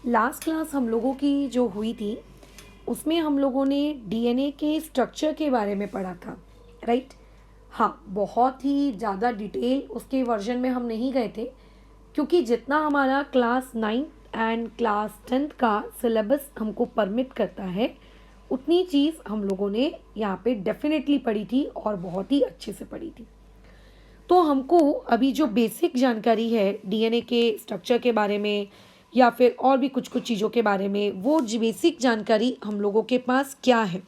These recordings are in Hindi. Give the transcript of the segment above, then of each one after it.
लास्ट क्लास हम लोगों की जो हुई थी उसमें हम लोगों ने डीएनए के स्ट्रक्चर के बारे में पढ़ा था, राइट। हाँ, बहुत ही ज़्यादा डिटेल उसके वर्जन में हम नहीं गए थे क्योंकि जितना हमारा class 9th and class 10th का सिलेबस हमको परमिट करता है उतनी चीज़ हम लोगों ने यहाँ पे डेफिनेटली पढ़ी थी और बहुत ही अच्छे से पढ़ी थी। तो हमको अभी जो बेसिक जानकारी है डीएनए के स्ट्रक्चर के बारे में या फिर और भी कुछ कुछ चीज़ों के बारे में, वो बेसिक जानकारी हम लोगों के पास क्या है,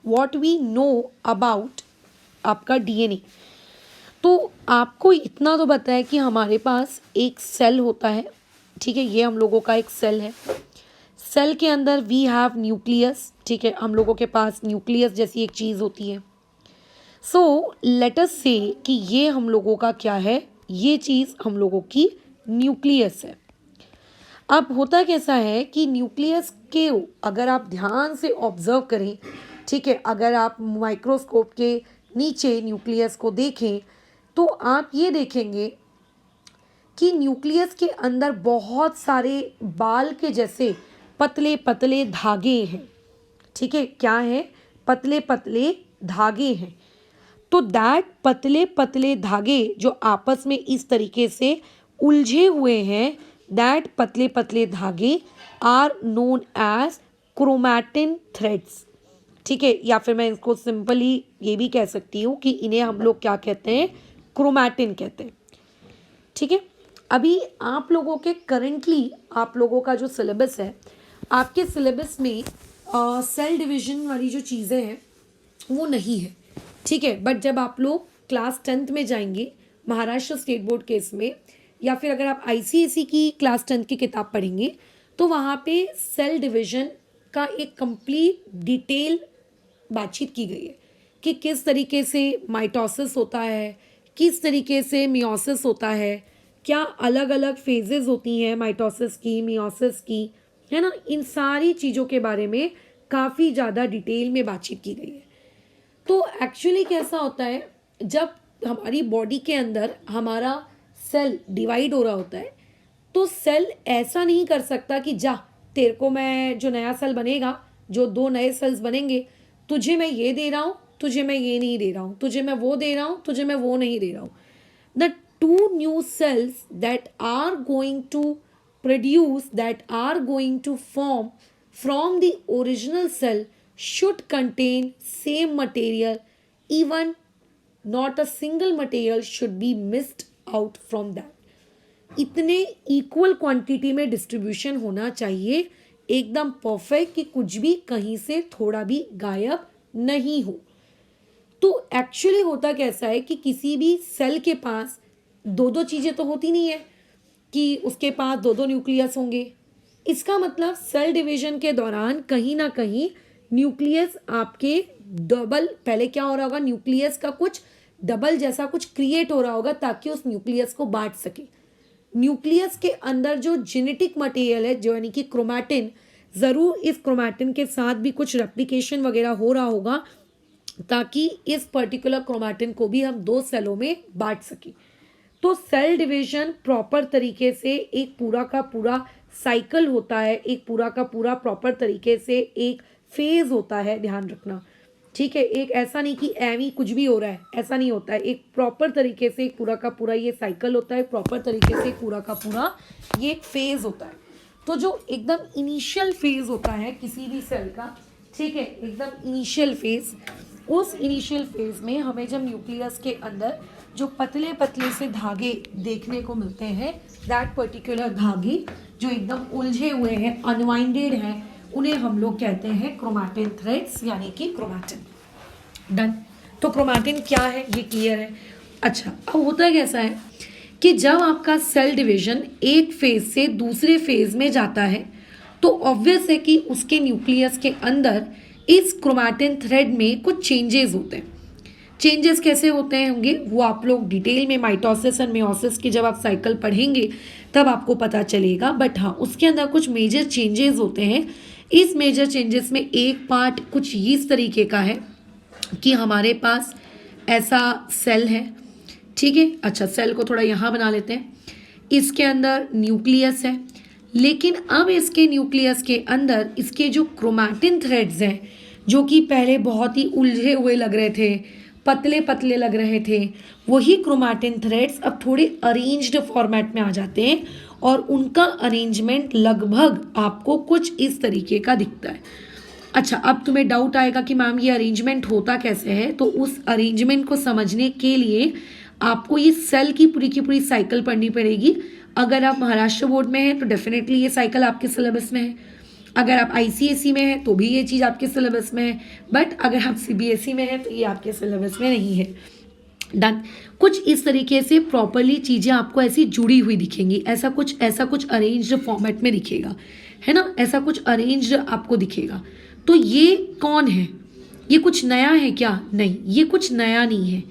वॉट वी नो अबाउट आपका डीएनए। तो आपको इतना तो पता है कि हमारे पास एक सेल होता है, ठीक है, ये हम लोगों का एक सेल है। सेल के अंदर वी हैव न्यूक्लियस, ठीक है, हम लोगों के पास न्यूक्लियस जैसी एक चीज़ होती है। सो लेट अस से कि ये हम लोगों का क्या है, ये चीज़ हम लोगों की न्यूक्लियस है। अब होता कैसा है कि न्यूक्लियस के अगर आप ध्यान से ऑब्जर्व करें, ठीक है, अगर आप माइक्रोस्कोप के नीचे न्यूक्लियस को देखें तो आप ये देखेंगे कि न्यूक्लियस के अंदर बहुत सारे बाल के जैसे पतले पतले धागे हैं, ठीक है, क्या है, पतले पतले धागे हैं। तो दैट पतले पतले धागे जो आपस में इस तरीके से उलझे हुए हैं, दैट पतले पतले धागे are known as chromatin threads, ठीक है, या फिर मैं इसको सिंपली ये भी कह सकती हूँ कि इन्हें हम लोग क्या कहते हैं, क्रोमैटिन कहते हैं, ठीक है। अभी आप लोगों के करंटली आप लोगों का जो सिलेबस है, आपके सिलेबस में सेल डिवीजन वाली जो चीज़ें हैं वो नहीं है, ठीक है। बट जब आप लोग क्लास 10th में जाएंगे महाराष्ट्र स्टेट बोर्ड के इसमें, या फिर अगर आप आईसीएसई की क्लास 10th की किताब पढ़ेंगे तो वहाँ पे सेल डिवीजन का एक कंप्लीट डिटेल बातचीत की गई है कि किस तरीके से माइटोसिस होता है, किस तरीके से मियोसिस होता है, क्या अलग अलग फेजेस होती हैं माइटोसिस की, मियोसिस की, है ना। इन सारी चीज़ों के बारे में काफ़ी ज़्यादा डिटेल में बातचीत की गई है। तो एक्चुअली कैसा होता है, जब हमारी बॉडी के अंदर हमारा सेल डिवाइड हो रहा होता है तो सेल ऐसा नहीं कर सकता कि जा तेरे को मैं जो नया सेल बनेगा, जो दो नए सेल्स बनेंगे, तुझे मैं ये दे रहा हूँ, तुझे मैं ये नहीं दे रहा हूँ, तुझे मैं वो दे रहा हूँ, तुझे मैं वो नहीं दे रहा हूँ। The two new cells that are going to produce, that are going to form from the original cell should contain same material, even not a single material should be missed out from that. इतने इक्वल क्वांटिटी में डिस्ट्रीब्यूशन होना चाहिए, एकदम परफेक्ट, कि कुछ भी कहीं से थोड़ा भी गायब नहीं हो। तो एक्चुअली होता कैसा है कि किसी भी सेल के पास दो दो चीज़ें तो होती नहीं है कि उसके पास दो दो न्यूक्लियस होंगे। इसका मतलब सेल डिवीजन के दौरान कहीं ना कहीं न्यूक्लियस आपके डबल, पहले क्या हो रहा होगा, न्यूक्लियस का कुछ डबल जैसा कुछ क्रिएट हो रहा होगा ताकि उस न्यूक्लियस को बांट सके। न्यूक्लियस के अंदर जो जेनेटिक मटेरियल है, जो यानी कि क्रोमैटिन, ज़रूर इस क्रोमैटिन के साथ भी कुछ रेप्लिकेशन वगैरह हो रहा होगा ताकि इस पर्टिकुलर क्रोमैटिन को भी हम दो सेलों में बांट सकें। तो सेल डिवीजन प्रॉपर तरीके से एक पूरा का पूरा साइकिल होता है, एक पूरा का पूरा प्रॉपर तरीके से एक फेज होता है, ध्यान रखना, ठीक है। एक ऐसा नहीं कि एवी कुछ भी हो रहा है, ऐसा नहीं होता है। एक प्रॉपर तरीके से एक पूरा का पूरा ये साइकिल होता है, प्रॉपर तरीके से एक पूरा का पूरा ये एक फेज होता है। तो जो एकदम इनिशियल फेज होता है किसी भी सेल का, ठीक है, एकदम इनिशियल फेज, उस इनिशियल फेज में हमें जब न्यूक्लियस के अंदर जो पतले पतले से धागे देखने को मिलते हैं, दैट पर्टिकुलर धागे जो एकदम उलझे हुए हैं, अनवाइंडेड हैं, उन्हें हम लोग कहते हैं क्रोमैटिन थ्रेड्स, यानी कि क्रोमैटिन। डन। तो क्रोमैटिन क्या है ये क्लियर है। अच्छा, अब होता कैसा है कि जब आपका सेल डिवीजन एक फेज से दूसरे फेज में जाता है तो ऑब्वियस है कि उसके न्यूक्लियस के अंदर इस क्रोमैटिन थ्रेड में कुछ चेंजेस होते हैं। चेंजेस कैसे होते हैं होंगे वो आप लोग डिटेल में माइटोसिस एंड मियोसिस की जब आप साइकिल पढ़ेंगे तब आपको पता चलेगा। बट हाँ, उसके अंदर कुछ मेजर चेंजेस होते हैं। इस मेजर चेंजेस में एक पार्ट कुछ इस तरीके का है कि हमारे पास ऐसा सेल है, ठीक है। अच्छा, सेल को थोड़ा यहाँ बना लेते हैं। इसके अंदर न्यूक्लियस है, लेकिन अब इसके न्यूक्लियस के अंदर इसके जो क्रोमैटिन थ्रेड्स हैं, जो कि पहले बहुत ही उलझे हुए लग रहे थे, पतले पतले लग रहे थे, वही क्रोमैटिन थ्रेड्स अब थोड़े अरेंज्ड फॉर्मेट में आ जाते हैं और उनका अरेंजमेंट लगभग आपको कुछ इस तरीके का दिखता है। अच्छा, अब तुम्हें डाउट आएगा कि मैम ये अरेंजमेंट होता कैसे है, तो उस अरेंजमेंट को समझने के लिए आपको ये सेल की पूरी साइकिल पढ़नी पड़ेगी। अगर आप महाराष्ट्र बोर्ड में हैं तो डेफिनेटली ये साइकिल आपके सिलेबस में है, अगर आप आईसीएसई में हैं तो भी ये चीज़ आपके सिलेबस में है, बट अगर आप सीबीएसई में हैं तो ये आपके सिलेबस में नहीं है। डन। कुछ इस तरीके से प्रॉपरली चीज़ें आपको ऐसी जुड़ी हुई दिखेंगी, ऐसा कुछ अरेंज्ड फॉर्मेट में दिखेगा, है ना, ऐसा कुछ अरेंज्ड आपको दिखेगा। तो ये कौन है? ये कुछ नया है क्या? नहीं, ये कुछ नया नहीं है।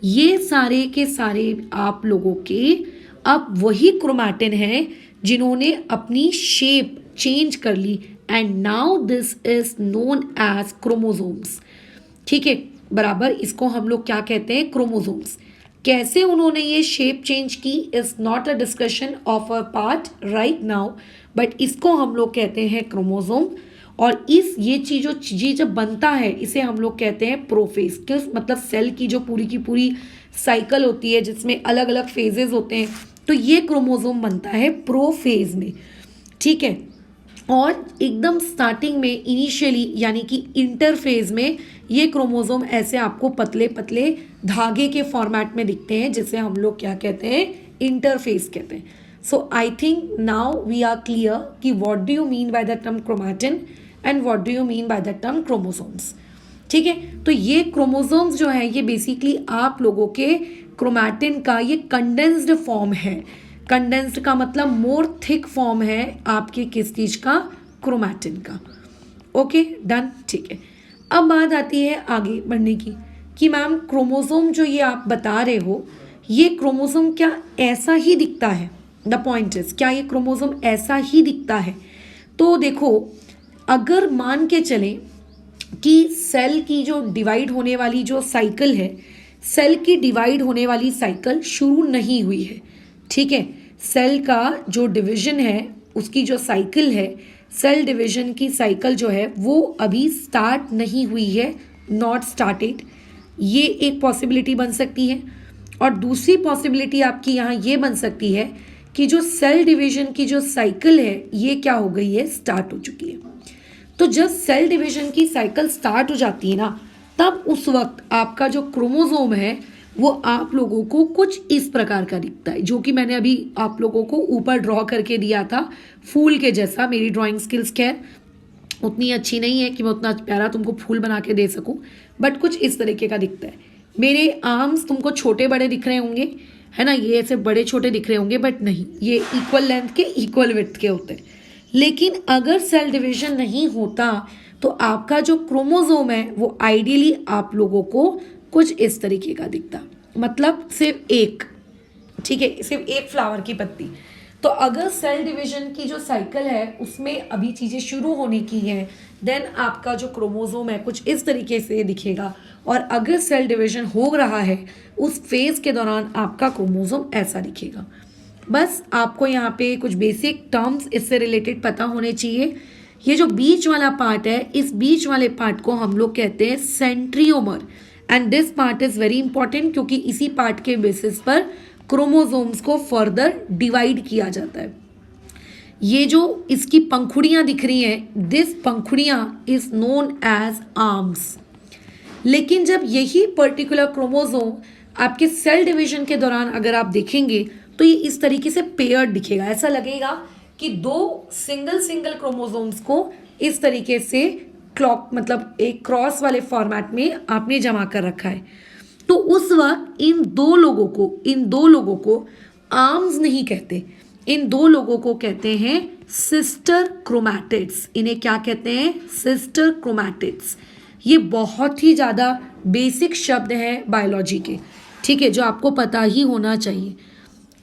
ये सारे के सारे आप लोगों के अब वही क्रोमैटिन है जिन्होंने अपनी शेप चेंज कर ली, and now this is known as chromosomes. ठीक है, बराबर, इसको हम लोग क्या कहते हैं? क्रोमोसोम्स। कैसे उन्होंने ये शेप चेंज की is not a discussion of a part right now, but इसको हम लोग कहते हैं क्रोमोसोम। और ये चीज जब बनता है इसे हम लोग कहते हैं प्रोफेज। क्यों? मतलब सेल की जो पूरी साइकिल होती है जिसमें अलग अलग फेजेस होते हैं, तो ये क्रोमोसोम बनता है प्रोफेज में। ठीक है, और एकदम स्टार्टिंग में इनिशियली यानी कि इंटरफेज में ये क्रोमोसोम ऐसे आपको पतले पतले धागे के फॉर्मेट में दिखते हैं, जिसे हम लोग क्या कहते हैं? इंटरफेज कहते हैं। So I think now we are clear कि what do you mean by the term chromatin and what do you mean by the term chromosomes. ठीक है, तो ये क्रोमोसोम्स जो है ये बेसिकली आप लोगों के क्रोमैटिन का ये कंडेंस्ड फॉर्म है। कंडेंस्ड का मतलब मोर थिक फॉर्म है आपके किस चीज का? क्रोमैटिन का। Okay, done. ठीक है, अब बात आती है आगे बढ़ने की कि मैम क्रोमोसोम जो ये आप बता रहे हो, ये क्रोमोसोम क्या ऐसा ही दिखता है? द पॉइंट इज, क्या ये क्रोमोसोम ऐसा ही दिखता है? तो देखो, अगर मान के चलें कि सेल की जो डिवाइड होने वाली जो साइकिल है, सेल की डिवाइड होने वाली साइकिल शुरू नहीं हुई है। ठीक है, सेल का जो डिवीजन है उसकी जो साइकिल है, सेल डिवीजन की साइकिल जो है वो अभी स्टार्ट नहीं हुई है, नॉट स्टार्टेड। ये एक पॉसिबिलिटी बन सकती है। और दूसरी पॉसिबिलिटी आपकी यहाँ ये बन सकती है कि जो सेल डिवीजन की जो साइकिल है ये क्या हो गई है? स्टार्ट हो चुकी है। तो जब सेल डिवीजन की साइकिल स्टार्ट हो जाती है ना, तब उस वक्त आपका जो क्रोमोसोम है वो आप लोगों को कुछ इस प्रकार का दिखता है, जो कि मैंने अभी आप लोगों को ऊपर ड्रॉ करके दिया था फूल के जैसा। मेरी ड्राइंग स्किल्स खैर उतनी अच्छी नहीं है कि मैं उतना प्यारा तुमको फूल बना के दे सकूं, बट कुछ इस तरीके का दिखता है। मेरे आर्म्स तुमको छोटे बड़े दिख रहे होंगे, है ना, ये ऐसे बड़े छोटे दिख रहे होंगे, बट नहीं, ये इक्वल लेंथ के इक्वल विड्थ के होते हैं। लेकिन अगर सेल डिवीजन नहीं होता तो आपका जो क्रोमोसोम है वो आइडियली आप लोगों को कुछ इस तरीके का दिखता, मतलब सिर्फ एक, ठीक है, सिर्फ एक फ्लावर की पत्ती। तो अगर सेल डिवीजन की जो साइकिल है उसमें अभी चीज़ें शुरू होने की हैं, देन आपका जो क्रोमोसोम है कुछ इस तरीके से दिखेगा। और अगर सेल डिवीजन हो रहा है उस फेज के दौरान आपका क्रोमोसोम ऐसा दिखेगा। बस आपको यहाँ पे कुछ बेसिक टर्म्स इससे रिलेटेड पता होने चाहिए। ये जो बीच वाला पार्ट है, इस बीच वाले पार्ट को हम लोग कहते हैं centromere, and this part is very important क्योंकि इसी पार्ट के बेसिस पर क्रोमोसोम्स को फर्दर डिवाइड किया जाता है। ये जो इसकी पंखुड़ियाँ दिख रही हैं, दिस पंखुड़ियाँ इज नोन एज आर्म्स। लेकिन जब यही पर्टिकुलर क्रोमोसोम आपके सेल डिवीजन के दौरान अगर आप देखेंगे तो ये इस तरीके से पेयर्ड दिखेगा। ऐसा लगेगा कि दो सिंगल क्रोमोसोम्स को इस तरीके से क्लॉक मतलब एक क्रॉस वाले फॉर्मेट में आपने जमा कर रखा है। तो उस वक्त इन दो लोगों को आर्म्स नहीं कहते, इन दो लोगों को कहते हैं सिस्टर क्रोमैटिड्स। इन्हें क्या कहते हैं? Sister chromatids. ये बहुत ही ज़्यादा बेसिक शब्द हैं बायोलॉजी के, ठीक है, जो आपको पता ही होना चाहिए।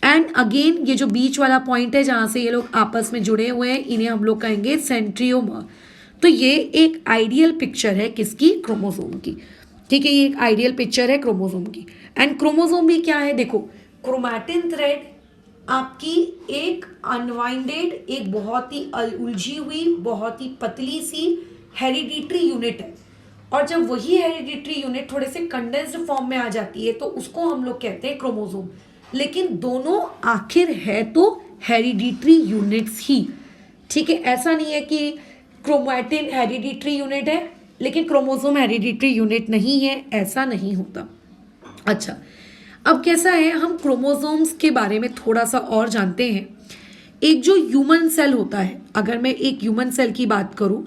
एंड अगेन ये जो बीच वाला पॉइंट है जहाँ से ये लोग आपस में जुड़े हुए हैं, इन्हें हम लोग कहेंगे सेंट्रियोमर। तो ये एक आइडियल पिक्चर है किसकी? क्रोमोसोम की। ठीक है, ये एक आइडियल पिक्चर है क्रोमोसोम की। एंड क्रोमोसोम भी क्या है? देखो, क्रोमैटिन थ्रेड आपकी एक अनवाइंडेड, एक बहुत ही उलझी हुई, बहुत ही पतली सी हेरिडिटरी यूनिट है। और जब वही हेरिडिटरी यूनिट थोड़े से कंडेंस्ड फॉर्म में आ जाती है तो उसको हम लोग कहते हैं क्रोमोसोम। लेकिन दोनों आखिर है तो हेरिडिटरी यूनिट्स ही, ठीक है। ऐसा नहीं है कि क्रोमैटिन हेरिडिटरी यूनिट है लेकिन क्रोमोसोम हेरिडिटरी यूनिट नहीं है, ऐसा नहीं होता। अच्छा, अब कैसा है, हम क्रोमोसोम्स के बारे में थोड़ा सा और जानते हैं। एक जो ह्यूमन सेल होता है, अगर मैं एक ह्यूमन सेल की बात करूं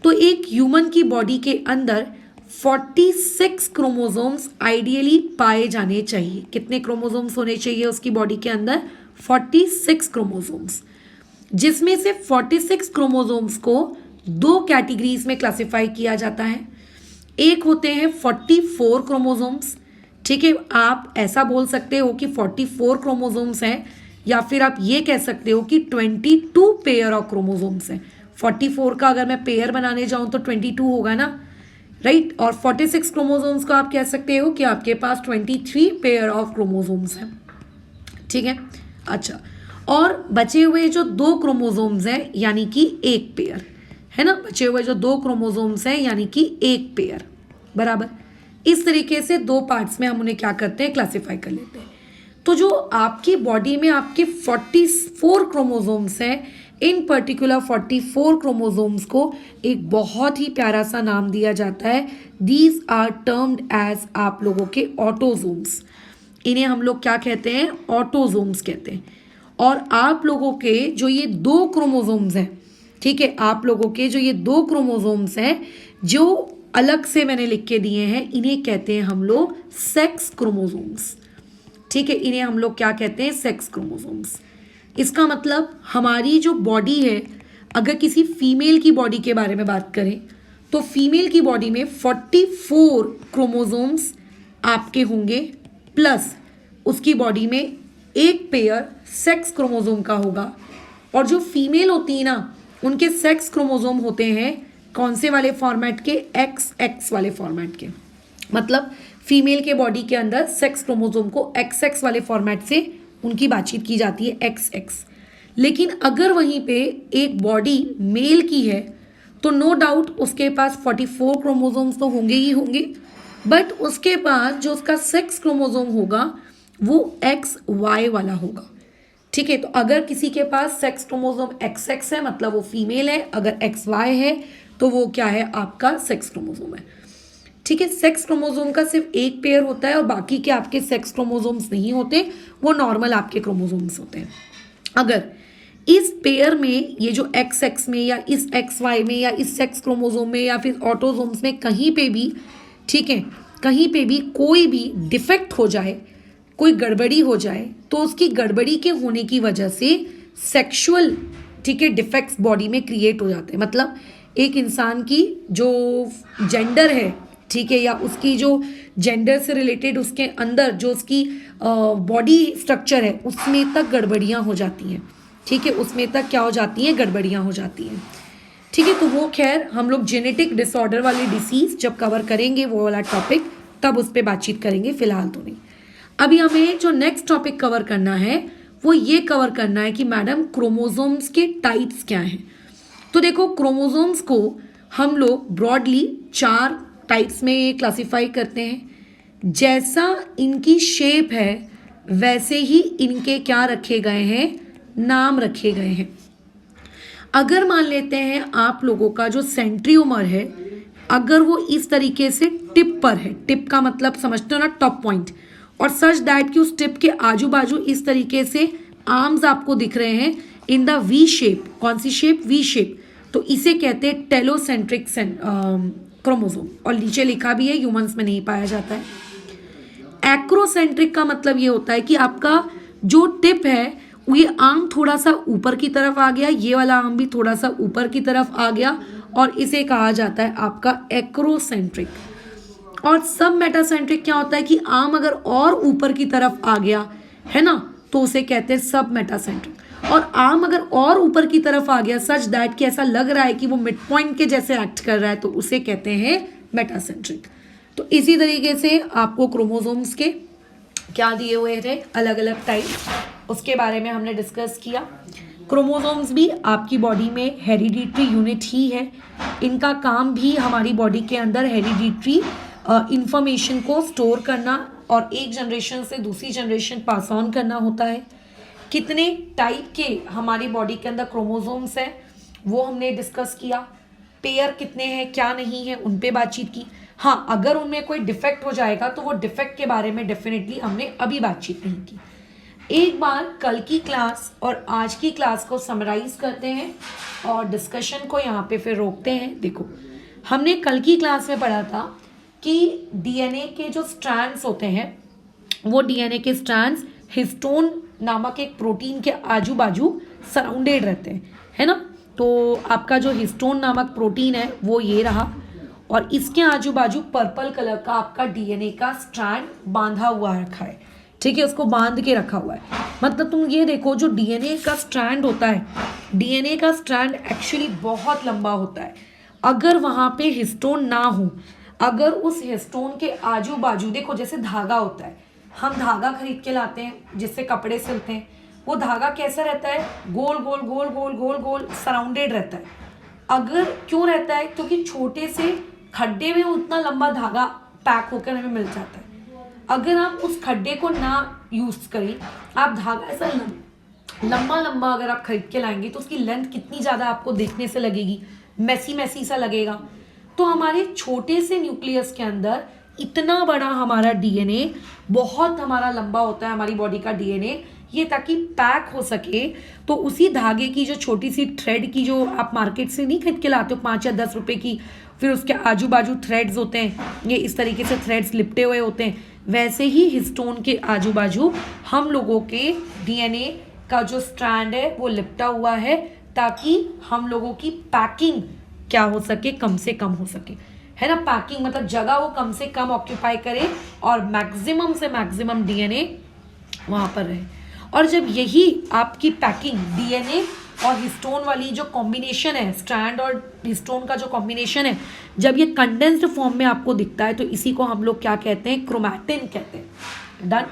तो एक ह्यूमन की बॉडी के अंदर 46 क्रोमोसोम्स आइडियली पाए जाने चाहिए। कितने क्रोमोसोम्स होने चाहिए उसकी बॉडी के अंदर? 46 क्रोमोसोम्स, जिसमें से 46 क्रोमोसोम्स को दो कैटेगरीज में क्लासिफाई किया जाता है। एक होते हैं 44 क्रोमोसोम्स, ठीक है। आप ऐसा बोल सकते हो कि 44 क्रोमोसोम्स हैं, या फिर आप ये कह सकते हो कि 22 पेयर ऑफ क्रोमोसोम्स हैं। 44 का अगर मैं पेयर बनाने जाऊं तो 22 होगा ना, राइट। और 46 क्रोमोसोम्स को आप कह सकते हो कि आपके पास 23 पेयर ऑफ क्रोमोसोम्स हैं, ठीक है। अच्छा, और बचे हुए जो दो क्रोमोसोम्स हैं यानी कि एक पेयर है ना, बचे हुए जो दो क्रोमोसोम्स हैं यानी कि एक पेयर, बराबर। इस तरीके से दो पार्ट्स में हम उन्हें क्या करते हैं, क्लासिफाई कर लेते हैं। तो जो आपकी बॉडी में आपके 44 क्रोमोसोम्स हैं, इन पर्टिकुलर 44 क्रोमोसोम्स को एक बहुत ही प्यारा सा नाम दिया जाता है। दीज आर टर्म्ड एज, आप लोगों के ऑटोसोम्स। इन्हें हम लोग क्या कहते हैं, ऑटोसोम्स कहते हैं। और आप लोगों के जो ये दो क्रोमोसोम्स हैं, ठीक है, आप लोगों के जो ये दो क्रोमोसोम्स हैं जो अलग से मैंने लिख के दिए हैं, इन्हें कहते हैं हम लोग सेक्स क्रोमोसोम्स, ठीक है। इन्हें हम लोग क्या कहते हैं, सेक्स क्रोमोसोम्स। इसका मतलब हमारी जो बॉडी है, अगर किसी फीमेल की बॉडी के बारे में बात करें तो फीमेल की बॉडी में 44 क्रोमोसोम्स आपके होंगे, प्लस उसकी बॉडी में एक पेयर सेक्स क्रोमोसोम का होगा। और जो फीमेल होती है ना, उनके सेक्स क्रोमोसोम होते हैं कौन से वाले फॉर्मेट के, XX वाले फॉर्मेट के। मतलब फीमेल के बॉडी के अंदर सेक्स क्रोमोसोम को XX वाले फॉर्मेट से उनकी बातचीत की जाती है, XX। लेकिन अगर वहीं पे एक बॉडी मेल की है तो नो डाउट उसके पास 44 क्रोमोसोम्स तो होंगे ही होंगे, बट उसके पास जो उसका सेक्स क्रोमोसोम होगा वो XY वाला होगा, ठीक है। तो अगर किसी के पास सेक्स क्रोमोसोम XX है मतलब वो फीमेल है, अगर XY है तो वो क्या है, आपका सेक्स क्रोमोसोम है, ठीक है। सेक्स क्रोमोसोम का सिर्फ एक पेयर होता है और बाकी के आपके सेक्स क्रोमोसोम्स नहीं होते, वो नॉर्मल आपके क्रोमोसोम्स होते हैं। अगर इस पेयर में ये जो XX में या इस XY में या इस सेक्स क्रोमोसोम में या फिर ऑटोसोम्स में कहीं पे भी, ठीक है, कहीं पे भी कोई भी डिफेक्ट हो जाए, कोई गड़बड़ी हो जाए, तो उसकी गड़बड़ी के होने की वजह से सेक्सुअल, ठीक है, डिफेक्ट्स बॉडी में क्रिएट हो जाते हैं। मतलब एक इंसान की जो जेंडर है, ठीक है, या उसकी जो जेंडर से रिलेटेड उसके अंदर जो उसकी बॉडी स्ट्रक्चर है उसमें तक गड़बड़ियाँ हो जाती हैं, ठीक है, उसमें तक क्या हो जाती हैं, गड़बड़ियाँ हो जाती हैं, ठीक है। तो वो खैर हम लोग जेनेटिक डिसऑर्डर वाली डिसीज जब कवर करेंगे वो वाला टॉपिक, तब उस पर बातचीत करेंगे, फिलहाल तो नहीं। अभी हमें जो नेक्स्ट टॉपिक कवर करना है वो ये कवर करना है कि मैडम क्रोमोसोम्स के टाइप्स क्या हैं। तो देखो, क्रोमोसोम्स को हम लोग ब्रॉडली 4 टाइप्स में क्लासिफाई करते हैं। जैसा इनकी शेप है वैसे ही इनके क्या रखे गए हैं, नाम रखे गए हैं। अगर मान लेते हैं आप लोगों का जो सेंट्रियोमर है, अगर वो इस तरीके से टिप पर है, टिप का मतलब समझते हो ना, टॉप पॉइंट, और सच दैट कि उस टिप के आजू बाजू इस तरीके से आर्म्स आपको दिख रहे हैं इन द वी शेप। कौन सी शेप, वी शेप। तो इसे कहते हैं टेलोसेंट्रिक क्रोमोसोम, और नीचे लिखा भी है ह्यूमंस में नहीं पाया जाता है। एक्रोसेंट्रिक का मतलब ये होता है कि आपका जो टिप है ये आर्म थोड़ा सा ऊपर की तरफ आ गया, ये वाला आर्म भी थोड़ा सा ऊपर की तरफ आ गया, और इसे कहा जाता है आपका एक्रोसेंट्रिक। और सब मेटासेंट्रिक क्या होता है कि आर्म अगर और ऊपर की तरफ आ गया है ना, तो उसे कहते हैं सब मेटासेंट्रिक। और आर्म अगर और ऊपर की तरफ आ गया सच दैट कि ऐसा लग रहा है कि वो मिड पॉइंट के जैसे एक्ट कर रहा है, तो उसे कहते हैं मेटासेंट्रिक। तो इसी तरीके से आपको क्रोमोसोम्स के क्या दिए हुए थे, अलग अलग टाइप, उसके बारे में हमने डिस्कस किया। क्रोमोसोम्स भी आपकी बॉडी में हेरिडिटरी यूनिट ही है, इनका काम भी हमारी बॉडी के अंदर हेरिडिटरी इंफॉर्मेशन को स्टोर करना और एक जनरेशन से दूसरी जनरेशन पास ऑन करना होता है। कितने टाइप के हमारी बॉडी के अंदर क्रोमोसोम्स हैं वो हमने डिस्कस किया। पेयर कितने हैं, क्या नहीं है, उन पे बातचीत की। हाँ, अगर उनमें कोई डिफेक्ट हो जाएगा तो वो डिफेक्ट के बारे में डेफिनेटली हमने अभी बातचीत नहीं की। एक बार कल की क्लास और आज की क्लास को समराइज करते हैं और डिस्कशन को यहाँ पे फिर रोकते हैं। देखो, हमने कल की क्लास में पढ़ा था कि डीएनए के जो स्ट्रैंड्स होते हैं वो डीएनए के स्ट्रैंड्स हिस्टोन नामक एक प्रोटीन के आजू बाजू सराउंडेड रहते हैं, है ना। तो आपका जो हिस्टोन नामक प्रोटीन है वो ये रहा और इसके आजू बाजू पर्पल कलर का आपका डीएनए का स्ट्रैंड बांधा हुआ रखा है, ठीक है, उसको बांध के रखा हुआ है। मतलब तुम ये देखो, जो डीएनए का स्ट्रैंड होता है, डीएनए का स्ट्रैंड एक्चुअली बहुत लंबा होता है। अगर वहाँ पे हिस्टोन ना हो, अगर उस हिस्टोन के आजू बाजू, देखो जैसे धागा होता है, हम धागा खरीद के लाते हैं जिससे कपड़े सिलते हैं, वो धागा कैसा रहता है, गोल गोल गोल गोल गोल गोल सराउंडेड रहता है। अगर क्यों रहता है, क्योंकि छोटे से खड्डे में उतना लंबा धागा पैक होकर हमें मिल जाता है। अगर आप उस खड्डे को ना यूज करें, आप धागा ऐसा लंबा लंबा अगर आप खरीद के लाएंगे तो उसकी लेंथ कितनी ज़्यादा आपको देखने से लगेगी, मैसी मैसी सा लगेगा। तो हमारे छोटे से न्यूक्लियस के अंदर इतना बड़ा हमारा डीएनए, बहुत हमारा लंबा होता है हमारी बॉडी का डीएनए, ये ताकि पैक हो सके। तो उसी धागे की जो छोटी सी थ्रेड की, जो आप मार्केट से नहीं खरीद के लाते हो 5 या 10 रुपए की, फिर उसके आजू बाजू थ्रेड्स होते हैं, ये इस तरीके से थ्रेड्स लिपटे हुए होते हैं, वैसे ही हिस्टोन के आजू बाजू हम लोगों के डीएनए का जो स्ट्रैंड है वो लिपटा हुआ है, ताकि हम लोगों की पैकिंग क्या हो सके, कम से कम हो सके, है ना। पैकिंग मतलब जगह वो कम से कम ऑक्यूपाई करे और मैक्सिमम से मैक्सिमम डीएनए वहाँ पर रहे। और जब यही आपकी पैकिंग डीएनए और हिस्टोन वाली जो कॉम्बिनेशन है, स्ट्रैंड और हिस्टोन का जो कॉम्बिनेशन है, जब ये कंडेंस्ड फॉर्म में आपको दिखता है तो इसी को हम लोग क्या कहते हैं, क्रोमैटिन कहते हैं। डन।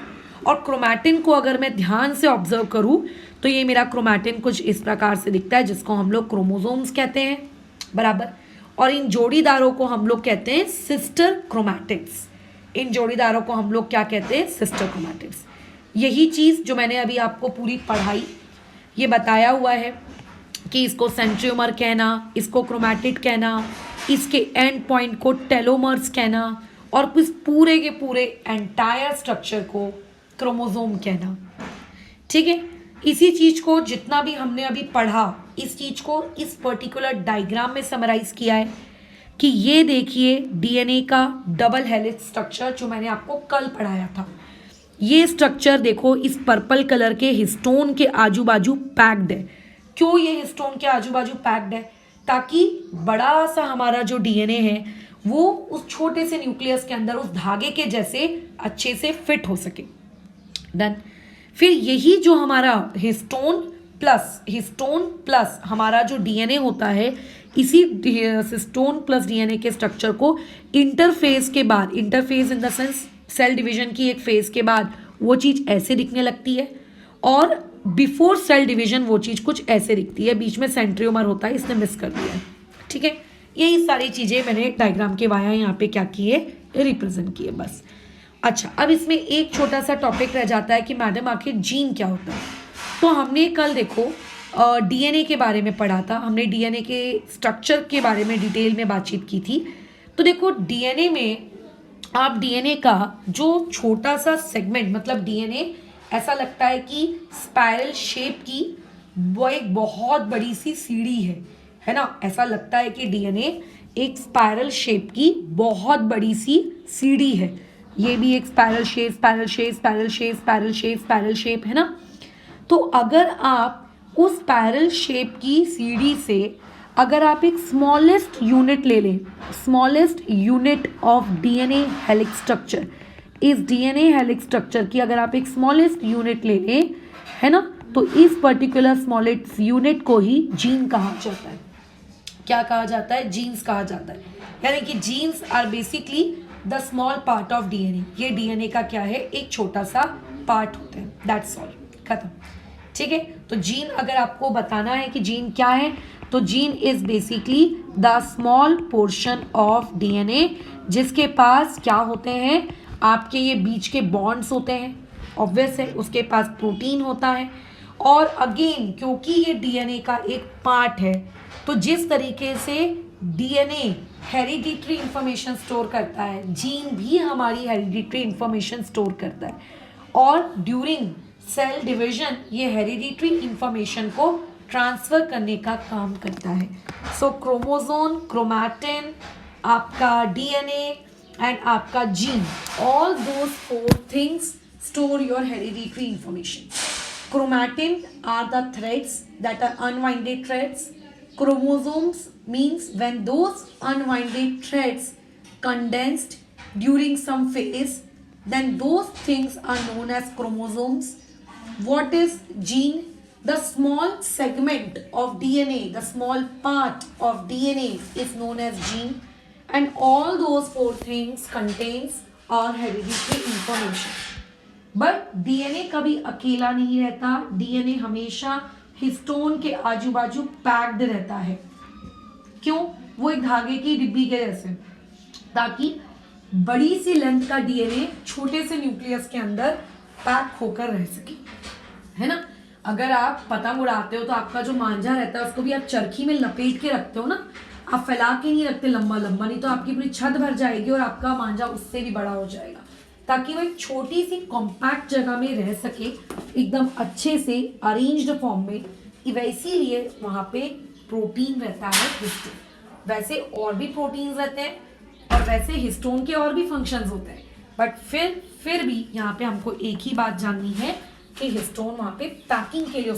और क्रोमैटिन को अगर मैं ध्यान से ऑब्जर्व करूँ तो ये मेरा क्रोमैटिन कुछ इस प्रकार से दिखता है, जिसको हम लोग क्रोमोसोम्स कहते हैं, बराबर। और इन जोड़ीदारों को हम लोग कहते हैं सिस्टर क्रोमैटिड्स। इन जोड़ीदारों को हम लोग क्या कहते हैं, सिस्टर क्रोमैटिड्स। यही चीज़ जो मैंने अभी आपको पूरी पढ़ाई, ये बताया हुआ है कि इसको सेंट्रियोमर कहना, इसको क्रोमैटिड कहना, इसके एंड पॉइंट को टेलोमर्स कहना, और इस पूरे के पूरे एंटायर स्ट्रक्चर को क्रोमोसोम कहना, ठीक है। इसी चीज़ को जितना भी हमने अभी पढ़ा, इस चीज़ को इस पर्टिकुलर डायग्राम में समराइज किया है कि ये देखिए डीएनए का डबल हेलिक्स स्ट्रक्चर जो मैंने आपको कल पढ़ाया था। ये स्ट्रक्चर देखो इस पर्पल कलर के हिस्टोन के आजू बाजू पैक्ड है। क्यों ये हिस्टोन के आजू बाजू पैक्ड है, ताकि बड़ा सा हमारा जो डीएनए है वो उस छोटे से न्यूक्लियस के अंदर उस धागे के जैसे अच्छे से फिट हो सके। डन। फिर यही जो हमारा हिस्टोन प्लस हमारा जो डीएनए होता है, इसी हिस्टोन प्लस डीएनए के स्ट्रक्चर को इंटरफेज के बाद, interphase in the sense cell division की एक फेज के बाद वो चीज़ ऐसे दिखने लगती है, और बिफोर सेल डिवीजन वो चीज़ कुछ ऐसे दिखती है। बीच में सेंट्रियोमर होता है, इसने मिस कर दिया है, ठीक है। यही सारी चीज़ें मैंने डायग्राम के वाया यहाँ पे क्या किए, रिप्रेजेंट किए, बस। अच्छा, अब इसमें एक छोटा सा टॉपिक रह जाता है कि मैडम आखिर जीन क्या होता है। तो हमने कल देखो डीएनए के बारे में पढ़ा था, हमने डीएनए के स्ट्रक्चर के बारे में डिटेल में बातचीत की थी। तो देखो डीएनए में आप डीएनए का जो छोटा सा सेगमेंट, मतलब डीएनए ऐसा लगता है कि स्पाइरल शेप की वो एक बहुत बड़ी सी सीढ़ी है ना। ऐसा लगता है कि डीएनए एक स्पाइरल शेप की बहुत बड़ी सी सीढ़ी है। ये भी एक स्पाइरल शेप है ना। तो अगर आप उस स्पाइरल शेप की सीढ़ी से अगर आप एक स्मॉलेस्ट यूनिट ले लें, smallest unit of DNA helix structure, इस डीएनए हेलिक्स स्ट्रक्चर की अगर आप एक स्मॉलेस्ट यूनिट ले लें, है ना, तो इस पर्टिकुलर स्मॉलेस्ट यूनिट को ही जीन कहा जाता है। क्या कहा जाता है, जीन्स कहा जाता है। यानी कि genes are basically the small part of DNA, ये डीएनए का क्या है, एक छोटा सा पार्ट होता है, दैट्स ऑल, खत्म। ठीक है, तो जीन अगर आपको बताना है कि जीन क्या है, तो gene is basically the small portion of DNA जिसके पास क्या होते हैं, आपके ये बीच के बॉन्ड्स होते हैं, ऑब्वियस है, उसके पास प्रोटीन होता है, और अगेन क्योंकि ये डीएनए का एक पार्ट है, तो जिस तरीके से डीएनए हेरिडिटरी इंफॉर्मेशन स्टोर करता है, जीन भी हमारी हेरिडिटरी इंफॉर्मेशन स्टोर करता है, और ड्यूरिंग सेल डिवीजन ये हेरिडिटरी इंफॉर्मेशन को ट्रांसफर करने का काम करता है। सो क्रोमोसोम, क्रोमैटिन, आपका डीएनए एंड आपका gene, all those 4 things store your hereditary information. Chromatin are the threads that are unwinded threads. Chromosomes means when those unwinded threads condensed during some phase, then those things are known as chromosomes. What is gene? The small segment of DNA, the small part of DNA is known as gene, and all those 4 things contains our hereditary information. But DNA कभी अकेला नहीं रहता, डीएनए हमेशा हिस्टोन के आजू बाजू पैक्ड रहता है। क्यों? वो एक धागे की डिब्बी के जैसे, ताकि बड़ी सी लेंथ का डीएनए छोटे से न्यूक्लियस के अंदर पैक होकर रह सके, है ना। अगर आप पतंग उड़ाते हो तो आपका जो मांझा रहता है उसको भी आप चरखी में लपेट के रखते हो ना, आप फैला के नहीं रखते लंबा लंबा, नहीं तो आपकी पूरी छत भर जाएगी और आपका मांझा उससे भी बड़ा हो जाएगा, ताकि वो एक छोटी सी कॉम्पैक्ट जगह में रह सके, एकदम अच्छे से अरेंज्ड फॉर्म में। इसीलिए वहाँ पे प्रोटीन रहता है हिस्टोन। वैसे और भी प्रोटीन्स रहते हैं और वैसे हिस्टोन के और भी फंक्शंस होते हैं, बट फिर भी यहाँ पे हमको एक ही बात जाननी है कि हिस्टोन वहाँ पे पैकिंग के लिए